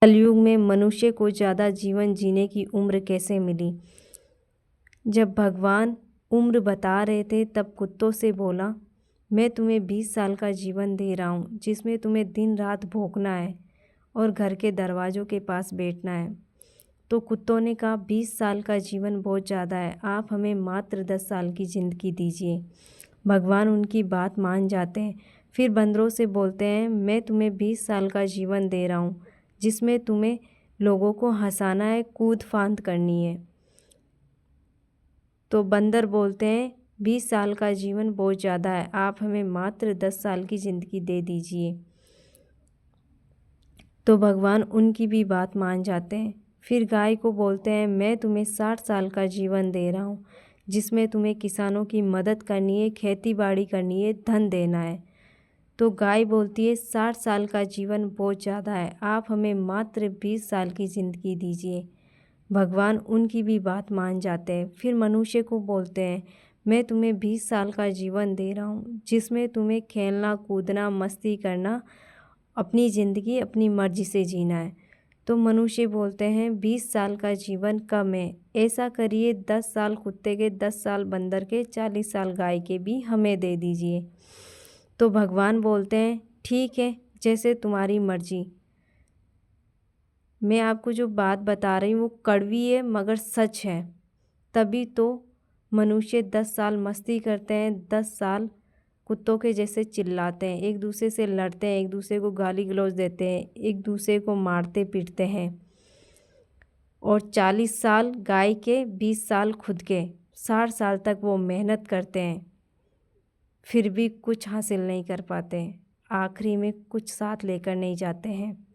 कलयुग में मनुष्य को ज़्यादा जीवन जीने की उम्र कैसे मिली। जब भगवान उम्र बता रहे थे तब कुत्तों से बोला, मैं तुम्हें 20 साल का जीवन दे रहा हूँ, जिसमें तुम्हें दिन रात भौंकना है और घर के दरवाज़ों के पास बैठना है। तो कुत्तों ने कहा, 20 साल का जीवन बहुत ज़्यादा है, आप हमें मात्र 10 साल की ज़िंदगी दीजिए। भगवान उनकी बात मान जाते हैं। फिर बंदरों से बोलते हैं, मैं तुम्हें 20 साल का जीवन दे रहा हूँ, जिसमें तुम्हें लोगों को हंसाना है, कूद फांद करनी है। तो बंदर बोलते हैं, 20 साल का जीवन बहुत ज़्यादा है, आप हमें मात्र 10 साल की ज़िंदगी दे दीजिए। तो भगवान उनकी भी बात मान जाते हैं। फिर गाय को बोलते हैं, मैं तुम्हें 60 साल का जीवन दे रहा हूँ, जिसमें तुम्हें किसानों की मदद करनी है, खेती बाड़ी करनी है, धन देना है। तो गाय बोलती है, 60 साल का जीवन बहुत ज़्यादा है, आप हमें मात्र 20 साल की ज़िंदगी दीजिए। भगवान उनकी भी बात मान जाते हैं। फिर मनुष्य को बोलते हैं, मैं तुम्हें 20 साल का जीवन दे रहा हूँ, जिसमें तुम्हें खेलना कूदना मस्ती करना, अपनी ज़िंदगी अपनी मर्जी से जीना है। तो मनुष्य बोलते हैं, 20 साल का जीवन कम है, ऐसा करिए 10 साल कुत्ते के, 10 साल बंदर के, 40 साल गाय के भी हमें दे दीजिए। तो भगवान बोलते हैं, ठीक है, जैसे तुम्हारी मर्जी। मैं आपको जो बात बता रही हूँ वो कड़वी है मगर सच है। तभी तो मनुष्य 10 साल मस्ती करते हैं, 10 साल कुत्तों के जैसे चिल्लाते हैं, एक दूसरे से लड़ते हैं, एक दूसरे को गाली गलौज देते हैं, एक दूसरे को मारते पीटते हैं। और 40 साल गाय के, 20 साल खुद के, 60 साल तक वो मेहनत करते हैं, फिर भी कुछ हासिल नहीं कर पाते, आखिरी में कुछ साथ लेकर नहीं जाते हैं।